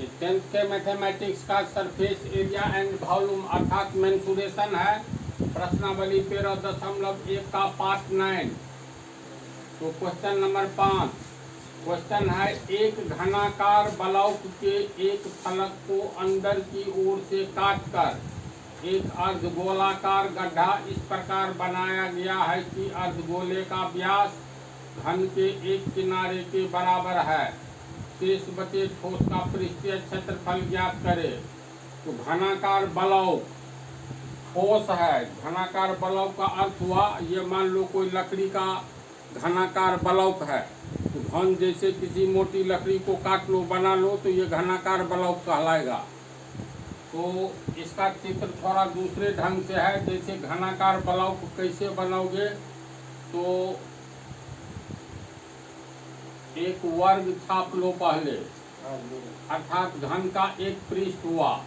ये 10th के mathematics का सरफेस एरिया एंड वॉल्यूम अर्थात मेंसुरेशन है। प्रश्नावली 13.1 का पार्ट 9। तो क्वेश्चन नंबर 5 क्वेश्चन है, एक घनाकार ब्लॉक के एक फलक को अंदर की ओर से काटकर एक अर्धगोलाकार गड्ढा इस प्रकार बनाया गया है कि अर्धगोले का व्यास घन के एक किनारे के बराबर है। शेष बचे ठोस का पृष्ठीय क्षेत्रफल ज्ञात करे। तो घनाकार ब्लॉक ठोस है। घनाकार ब्लॉक का अर्थ हुआ, ये मान लो कोई लकड़ी का घनाकार ब्लॉक है, तो घन जैसे किसी मोटी लकड़ी को काट लो, बना लो, तो ये घनाकार ब्लॉक कहलाएगा। तो इसका चित्र थोड़ा दूसरे ढंग से है। जैसे घनाकार ब्लॉक कैसे बनाओगे, तो एक वर्ग छाप लो पहले, अर्थात घन का एक पृष्ठ हुआ।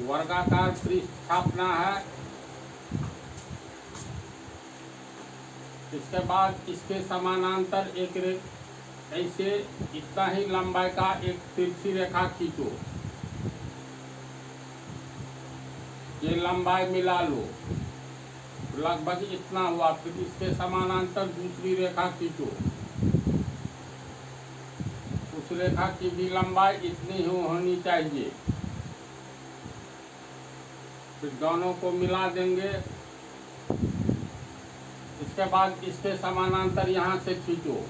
वर्गाकार पृष्ठ छापना है। इसके बाद इसके समानांतर एक ऐसे इतना ही लंबाई का एक तिरछी रेखा खींचो। ये लंबाई मिला लो, लगभग इतना हुआ। फिर इसके समानांतर दूसरी रेखा खींचो। उस रेखा की भी लंबाई इतनी ही होनी चाहिए। फिर दोनों को मिला देंगे। इसके बाद इसके समानांतर यहाँ से खींचो।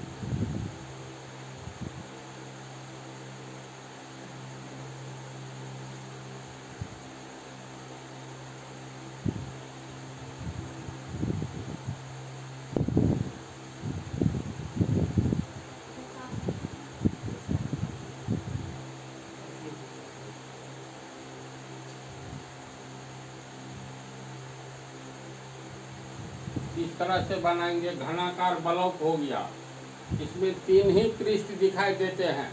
इस तरह से बनाएंगे। घनाकार ब्लॉक हो गया। इसमें 3 ही पृष्ठ दिखाई देते हैं।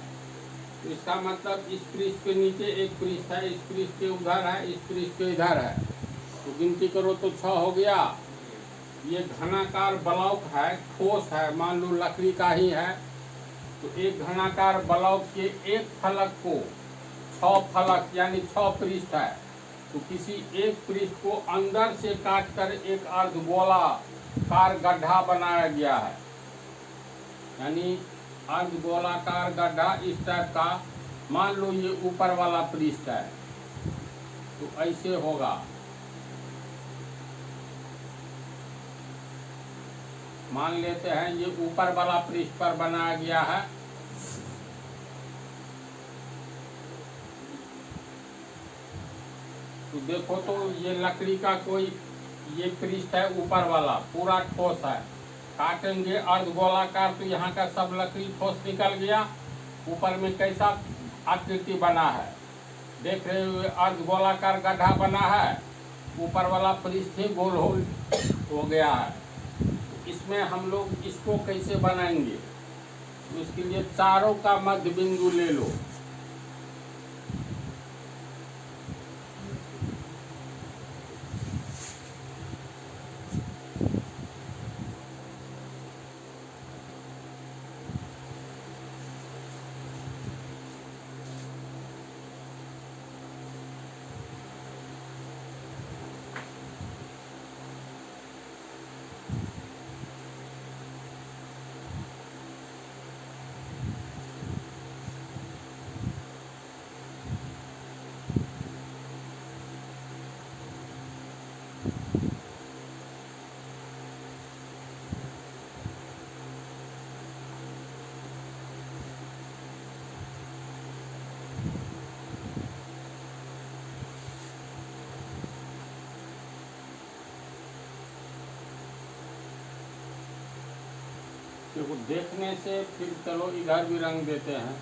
तो इसका मतलब इस पृष्ठ के नीचे एक पृष्ठ है, इस पृष्ठ के उधर है, इस पृष्ठ के इधर है। तो गिनती करो तो 6 हो गया। ये घनाकार ब्लॉक है, ठोस है, मान लो लकड़ी का ही है। तो एक घनाकार ब्लॉक के एक फलक को 6 फलक यानी 6 पृष्ठ है। तो किसी एक पृष्ठ को अंदर से काटकर एक अर्धगोलाकार गड्ढा बनाया गया है। यानी अर्धगोलाकार गड्ढा इस टाइप का। मान लो ये ऊपर वाला पृष्ठ है, तो ऐसे होगा। मान लेते हैं ये ऊपर वाला पृष्ठ पर बनाया गया है। तो देखो, तो ये लकड़ी का कोई ये पृष्ठ है, ऊपर वाला पूरा ठोस है। काटेंगे अर्धगोलाकार, तो यहाँ का सब लकड़ी ठोस निकल गया। ऊपर में कैसा आकृति बना है देख रहे हो, अर्धगोलाकार गड्ढा बना है। ऊपर वाला पृष्ठ ही गोल हो गया है। तो इसमें हम लोग इसको कैसे बनाएंगे, तो इसके लिए चारों का मध्य बिंदु ले लो। देखो, देखने से फिर चलो इधर भी रंग देते हैं।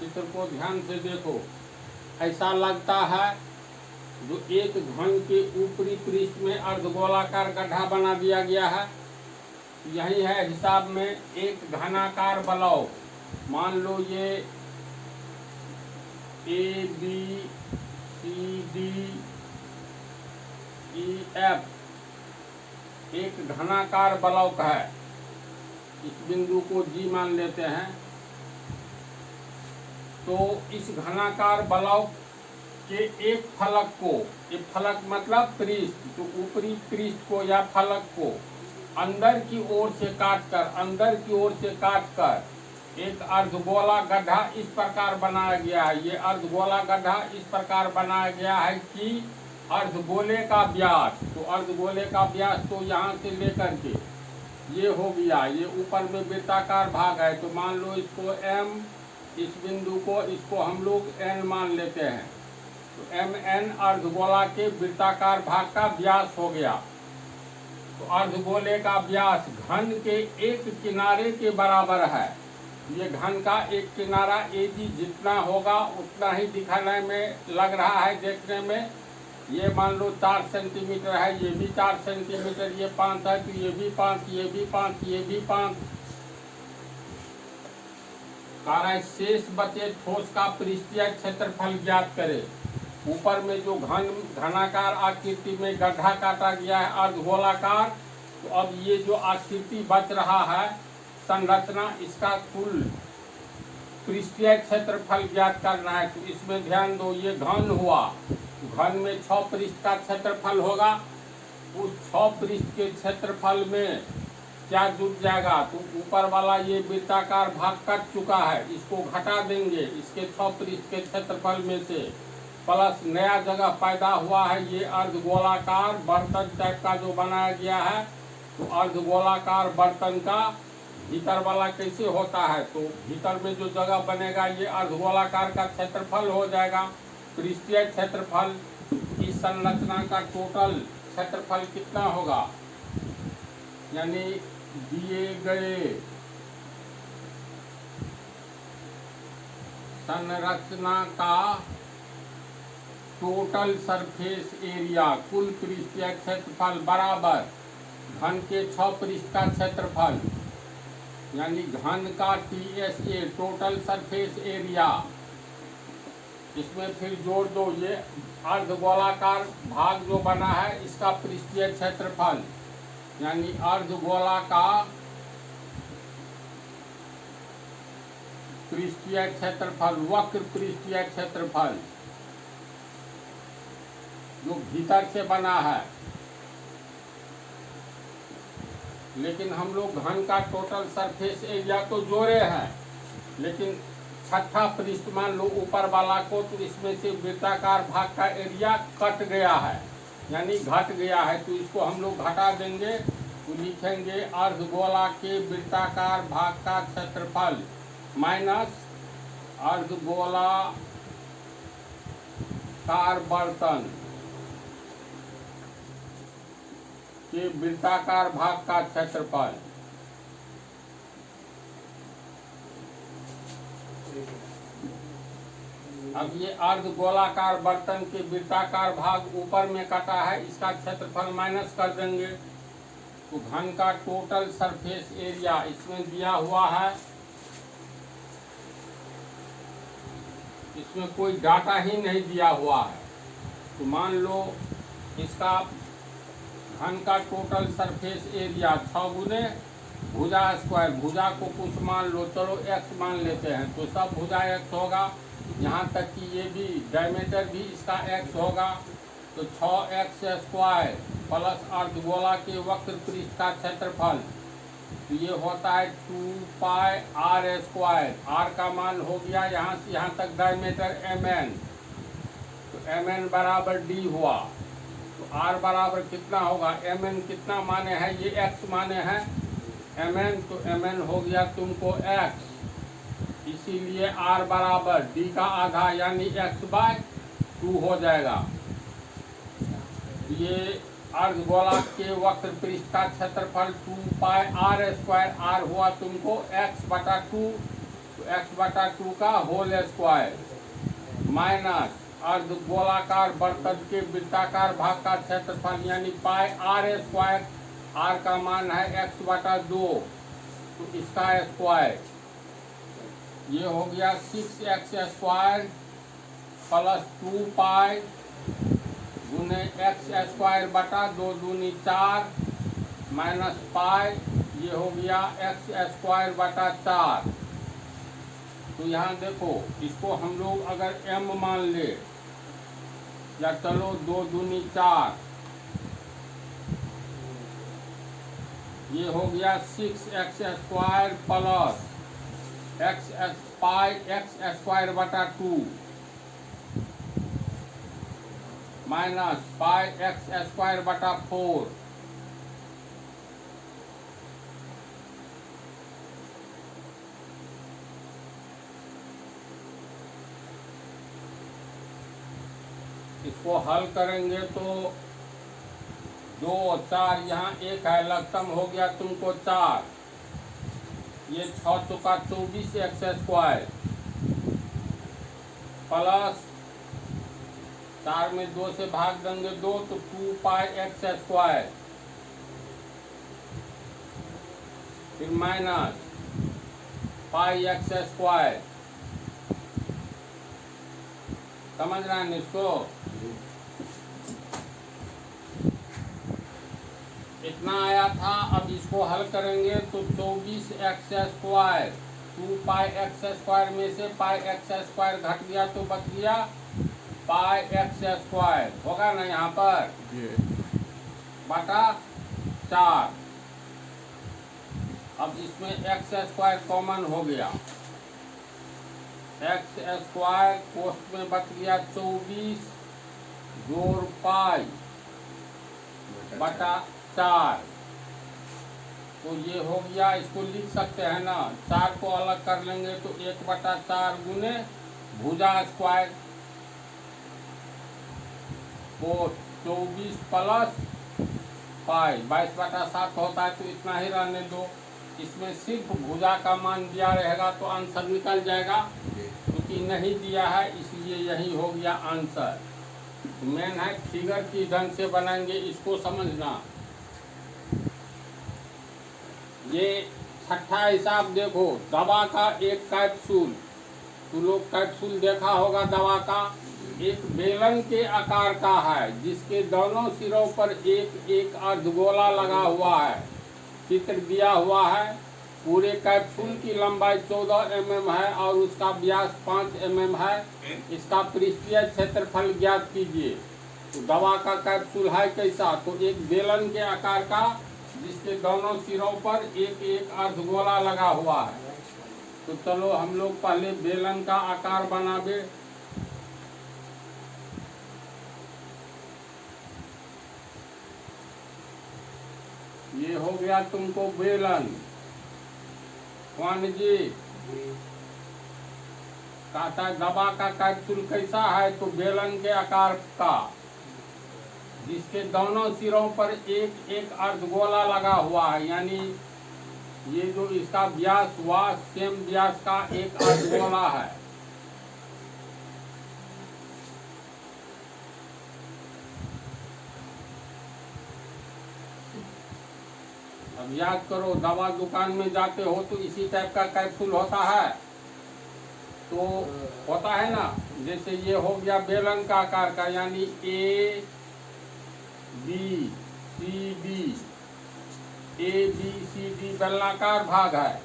चित्र को ध्यान से देखो। ऐसा लगता है जो एक घन के ऊपरी पृष्ठ में अर्धगोलाकार गड्ढा बना दिया गया है। यही है हिसाब में एक घनाकार बलौक। मान लो ये A B C D E F एक घनाकार बलौक है। इस बिंदु को जी मान लेते हैं। तो इस घनाकार बलौक के एक फलक को, एक फलक मतलब पृष्ठ, तो ऊपरी पृष्ठ को या फलक को अंदर की ओर से काटकर एक अर्धगोला गड्ढा इस प्रकार बनाया गया है। ये अर्धगोला गड्ढा इस प्रकार बनाया गया है कि अर्धगोले का व्यास, तो अर्धगोले का व्यास तो यहाँ से लेकर के ये हो गया, ये ऊपर में वृत्ताकार भाग है। तो मान लो इसको m, इस बिंदु को इसको हम लोग n मान लेते हैं। तो mn अर्धगोला के वृत्ताकार भाग का व्यास हो गया। तो अर्धगोले का व्यास घन के एक किनारे के बराबर है। ये घन का एक किनारा AG जितना होगा उतना ही दिखाने में लग रहा है, देखने में। ये मान लो 4 सेंटीमीटर है, ये भी 4 सेंटीमीटर, ये 5 है, तो ये भी 5, ये भी 5, ये भी 5। कारण शेष बचे ठोस का पृष्ठीय क्षेत्रफल ज्ञात करे। ऊपर में जो घनाकार आकृति में गड्ढा काटा गया है अर्धगोलाकार, तो अब ये जो आकृति बच रहा है संरचना, इसका कुल पृष्ठीय क्षेत्रफल ज्ञात करना है। तो इसमें ध्यान दो, ये घन हुआ, घन में 6 पृष्ठ का क्षेत्रफल होगा। उस 6 पृष्ठ के क्षेत्रफल में क्या जुट जाएगा, तो ऊपर वाला ये वृत्ताकार भाग कट चुका है, इसको घटा देंगे इसके 6 पृष्ठ के क्षेत्रफल में से, प्लस नया जगह पैदा हुआ है ये अर्धगोलाकार बर्तन टाइप का जो बनाया गया है। तो अर्धगोलाकार बर्तन का भीतर वाला कैसे होता है, तो भीतर में जो जगह बनेगा ये अर्धगोलाकार का क्षेत्रफल हो जाएगा। पृष्ठीय क्षेत्रफल इस संरचना का टोटल क्षेत्रफल कितना होगा, यानी दिए गए संरचना का टोटल सरफेस एरिया, कुल पृष्ठीय क्षेत्रफल बराबर घन के 6 पृष्ठ का क्षेत्रफल, यानी घन का TSA टोटल सरफेस एरिया। इसमें फिर जोड़ दो ये अर्धगोलाकार भाग जो बना है इसका पृष्ठीय क्षेत्रफल, यानी अर्धगोला का पृष्ठीय क्षेत्रफल, वक्र पृष्ठीय क्षेत्रफल जो भीतर से बना है। लेकिन हम लोग घन का टोटल सरफेस एरिया तो जोड़े हैं, लेकिन छठा पृष्ठ मान लो ऊपर वाला को, तो इसमें से वृत्ताकार भाग का एरिया कट गया है, यानी घट गया है। तो इसको हम लोग घटा देंगे, तो लिखेंगे अर्धगोला के वृत्ताकार भाग का क्षेत्रफल माइनस अर्धगोलाकार बर्तन के वृत्ताकार भाग का क्षेत्रफल। अब ये अर्धगोलाकार बर्तन के वृत्ताकार भाग ऊपर में कटा है, इसका क्षेत्रफल माइनस कर देंगे। तो घन का टोटल सरफेस एरिया इसमें दिया हुआ है, इसमें कोई डाटा ही नहीं दिया हुआ है। तो मान लो इसका घन का टोटल सरफेस एरिया 6 गुने भुजा स्क्वायर, भुजा को कुछ मान लो, चलो x मान लेते हैं, तो सब भुजा x होगा, यहाँ तक कि ये भी डायमीटर भी इसका x होगा। तो 6x स्क्वायर प्लस अर्धगोला के वक्र पृष्ठ का क्षेत्रफल, तो ये होता है 2πr स्क्वायर। r का मान हो गया यहाँ से यहाँ तक डायमीटर mn, तो mn बराबर d हुआ। तो r बराबर कितना होगा, mn कितना माने हैं, ये x माने हैं, mn, तो mn हो गया तुमको x, इसीलिए r बराबर d का आधा यानी x/2 हो जाएगा। ये अर्धगोलक के वक्र पृष्ठ का क्षेत्रफल 2 पाई r² r हुआ तुमको x/2, तो x/2 का होल स्क्वायर माइनस अर्धगोलाकार बर्तन के वृत्ताकार भाग का क्षेत्रफल यानी पाई r², r का मान है x/2, तो इसका स्क्वायर ये हो गया 6x² प्लस 2 पाई गुने x²/2 दूनी 4 माइनस पाई, ये हो गया x²/4। तो यहाँ देखो, इसको हम लोग अगर m मान ले, या चलो 2 दूनी 4, ये हो गया 6x² plus x²/2 minus pi x²/4। इसको हल करेंगे तो 2 4 यहाँ 1 है, लघुत्तम हो गया तुमको 4, ये 6 चौका 24x² प्लस 4 में 2 से भाग देंगे 2, तो 2 पाई x², फिर माइनस पाई x²। समझ रहे हैं इसको? इतना आया था। अब इसको हल करेंगे तो 24x², 2 पाई x² में से पाई x² घट गया तो बच गया पाई x², होगा ना यहाँ पर बटा 4। अब इसमें x² कॉमन हो गया, x² कोष्ठ में बच गया 24 जोड़ पाई बटा 4, तो ये हो गया। इसको लिख सकते हैं ना, 4 को अलग कर लेंगे तो 1/4 गुने भुजा स्क्वायर, तो 24 प्लस पाई 22/7 होता है, तो इतना ही रहने दो। इसमें सिर्फ भुजा का मान दिया रहेगा तो आंसर निकल जाएगा, क्योंकि नहीं दिया है इसलिए यही हो गया आंसर। मेन है फिगर की ढंग से बनाएंगे, इसको समझना। ये छठा हिसाब देखो, दवा का एक कैप्सूल, तो लोग कैप्सूल देखा होगा दवा का, एक बेलन के आकार का है, जिसके दोनों सिरों पर एक एक अर्धगोला लगा हुआ है, चित्र दिया हुआ है। पूरे कैप्सूल की लंबाई 14 mm है और उसका व्यास 5 mm है। इसका पृष्ठीय क्षेत्रफल ज्ञात कीजिए। तो दवा का कैप्सूल है कैसा? तो एक बेलन के आकार का, जिसके दोनों सिरों पर एक एक अर्धगोला लगा हुआ है। तो चलो हम लोग पहले बेलन का आकार बनावे। ये हो गया तुमको बेलन। कौन जी कहता है दवा का कैप्सूल कैसा है? तो बेलन के आकार का, जिसके दोनों सिरों पर एक एक अर्धगोला लगा हुआ है, यानी ये जो इसका व्यास हुआ, सेम व्यास का एक अर्धगोला है। अब याद करो, दवा दुकान में जाते हो तो इसी टाइप का कैप्सूल होता है, तो होता है ना। जैसे ये हो गया बेलन का आकार का, यानी ए बी सी डी बेलनाकार भाग है।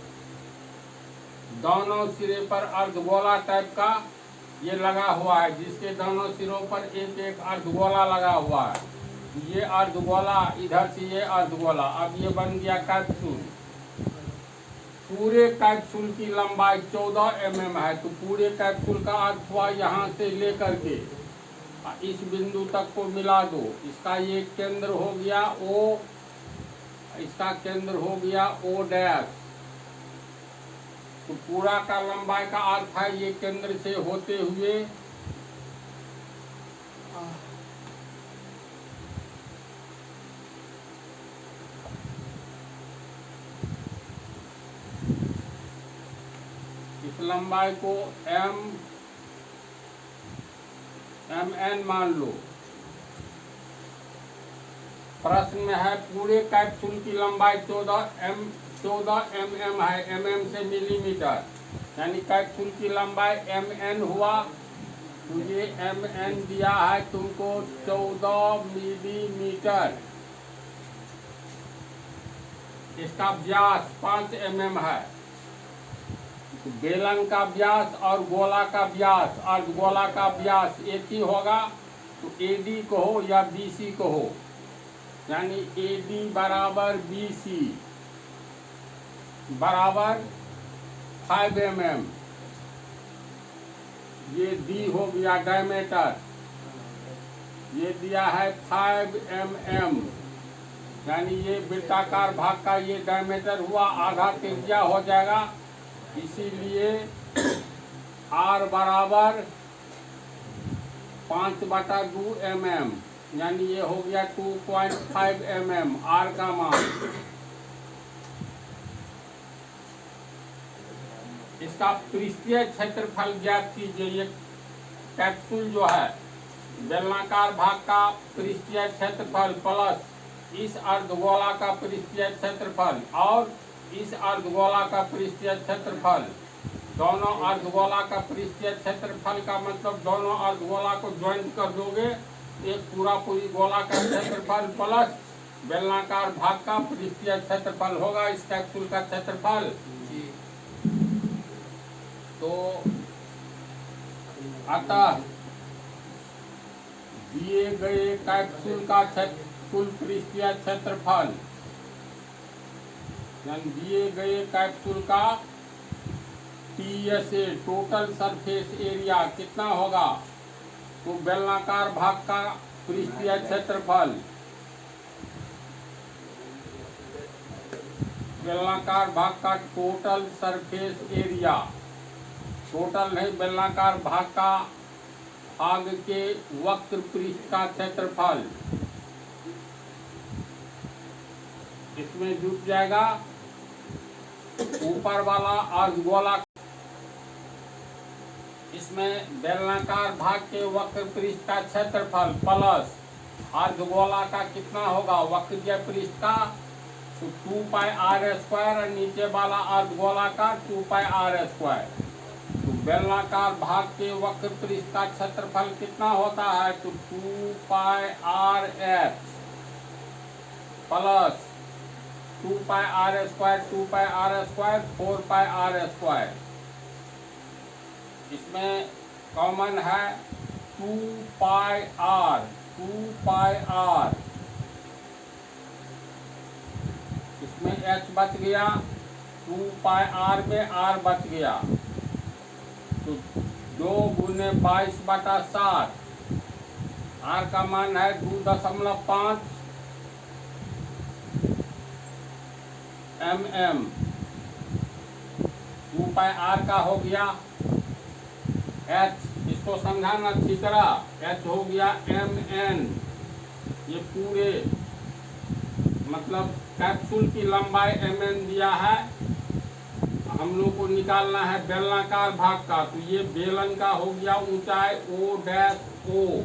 दोनों सिरे पर अर्धगोला टाइप का ये लगा हुआ है, जिसके दोनों सिरों पर एक एक अर्धगोला लगा हुआ है। ये अर्धगोला, इधर से ये अर्धगोला, अब ये बन गया कैप्सूल। पूरे कैप्सूल की लंबाई 14 mm है, तो पूरे कैप्सूल का अर्थ हुआ यहाँ से लेकर के इस बिंदु तक को मिला दो। इसका ये केंद्र हो गया O, इसका केंद्र हो गया ओ डैश। तो पूरा का लंबाई का अर्थ है ये केंद्र से होते हुए इस लंबाई को mn मान लो। प्रश्न में है पूरे कैप्सूल की लंबाई 14 mm है, mm से मिलीमीटर, यानी कैप्सूल की लंबाई mn हुआ। तो ये mn दिया है तुमको 14 मिलीमीटर। इसका व्यास 5 mm है। बेलन का व्यास और गोला का व्यास, अर्धगोला का व्यास एक ही होगा। तो AD कहो या BC कहो, यानी AD बराबर BC बराबर 5 mm। ये D हो गया डायमीटर, ये दिया है 5 mm, यानी ये वृत्ताकार भाग का ये डायमीटर हुआ, आधा त्रिज्या हो जाएगा। इसीलिए R बराबर 5/2 mm, यानी ये हो गया 2.5 mm R का मान। इसका पृष्ठीय क्षेत्रफल ज्ञात कीजिए। ये कैप्सूल जो है बेलनाकार भाग का पृष्ठीय क्षेत्रफल प्लस इस अर्धगोला का पृष्ठीय क्षेत्रफल और इस अर्धगोला का पृष्ठीय क्षेत्रफल, दोनों अर्धगोला का पृष्ठीय क्षेत्रफल का मतलब दोनों अर्धगोला को ज्वाइंट कर दोगे, एक पूरी गोला का क्षेत्रफल प्लस बेलनाकार भाग का पृष्ठीय क्षेत्रफल होगा इस कैप्सूल का क्षेत्रफल। तो अतः दिए गए कैप्सूल का कुल पृष्ठीय क्षेत्रफल, दिए गए कैप्सूल का TSA टोटल सरफेस एरिया कितना होगा? तो बेलनाकार भाग का पृष्ठीय क्षेत्रफल, बेलनाकार भाग का टोटल सरफेस एरिया, टोटल नहीं बेलनाकार भाग का भाग के वक्र पृष्ठ का क्षेत्रफल, इसमें जुट जाएगा ऊपर वाला अर्धगोला। इसमें बेलनाकार भाग के वक्र पृष्ठ का क्षेत्रफल प्लस अर्धगोला का कितना होगा वक्रीय पृष्ठ का, तो 2πr² और नीचे वाला अर्धगोला का 2πr²। तो बेलनाकार भाग के वक्र पृष्ठ का क्षेत्रफल कितना होता है? तो 2πrh प्लस 2πr², 4πr²। इसमें कॉमन है 2πr, इसमें h बच गया, 2πr में r बच गया। तो 2 गुने 22/7, r का मान है 2.5 mm। 2πr का हो गया h, इसको समझाना अच्छी तरह, h हो गया mn। ये पूरे मतलब कैप्सूल की लंबाई mn दिया है, हम लोग को निकालना है बेलनाकार भाग का। तो ये बेलन का हो गया ऊंचाई O',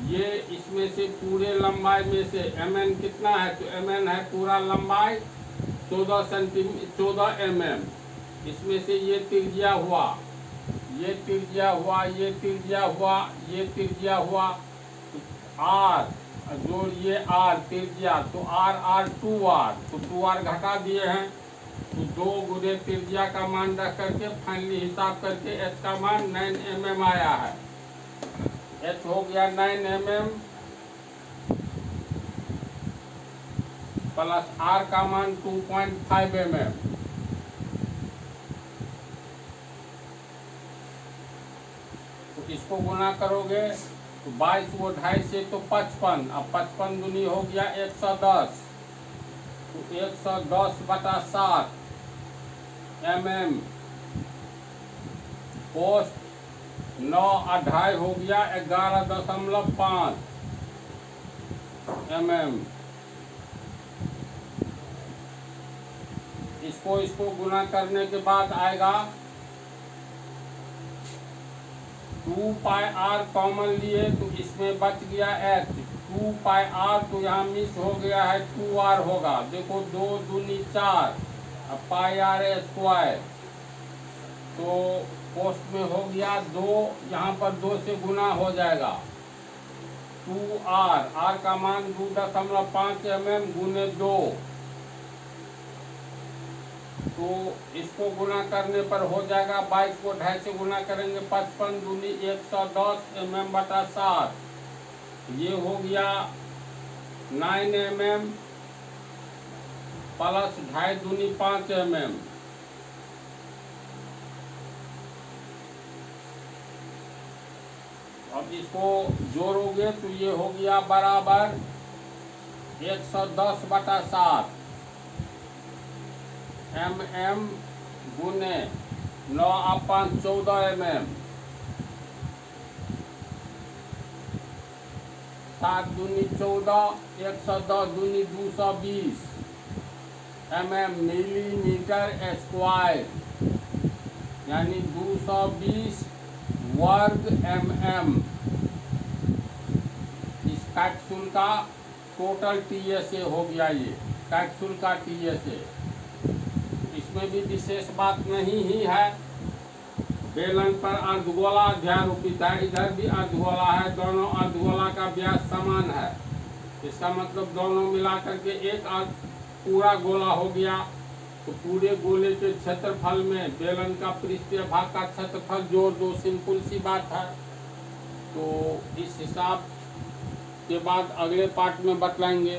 ये इसमें से पूरे लंबाई में से mn कितना है? तो mn है पूरा लंबाई 14 mm। इसमें से ये त्रिज्या हुआ, ये त्रिज्या हुआ, ये त्रिज्या हुआ, ये त्रिज्या हुआ, r जोड़ ये r त्रिज्या, तो r 2r, तो 2r घटा दिए हैं। तो 2 गुने त्रिज्या का मान रख करके फाइनली हिसाब करके h का मान 9 mm आया है। h हो गया 9 mm प्लस r का मान 2.5 mm। तो इसको गुना करोगे तो 22 वो 2.5 से तो 55, अब 55 दूनी हो गया 110, तो 110/7 mm। पोस्ट 9 2.5 हो गया 11.5 mm। इसको गुना करने के बाद आएगा 2πr कॉमन लिए तो इसमें बच गया h। 2πr तो यहाँ मिस हो गया है 2r होगा। देखो 2 दूनी 4 अब πr²। तो पोस्ट में हो गया 2, यहाँ पर 2 से गुना हो जाएगा 2r। r का मान 2.5 mm गुने 2। तो इसको गुना करने पर हो जाएगा 22 को 2.5 से गुना करेंगे 55 दूनी 110 mm/7। ये हो गया 9 mm प्लस 2.5 दूनी 5 mm। अब इसको जोड़ोगे तो ये हो गया बराबर 110/7 mm गुने 9 और 5 14 mm। 7 दूनी 14 110 दूनी 220 mm मिलीमीटर²। यानी 220 वर्ग mm। इस कैप्सूल का टोटल TSA हो गया। ये कैप्सूल का TSA। इसमें भी विशेष बात नहीं ही है। बेलन पर अर्धगोला अध्यारोपित है, इधर भी अर्धगोला है, दोनों अर्धगोला का व्यास समान है। इसका मतलब दोनों मिलाकर के एक पूरा गोला हो गया। तो पूरे गोले के क्षेत्रफल में बेलन का पृष्ठीय भाग का क्षेत्रफल जोड़ दो, सिंपल सी बात है। तो इस हिसाब के बाद अगले पार्ट में बतलाएंगे।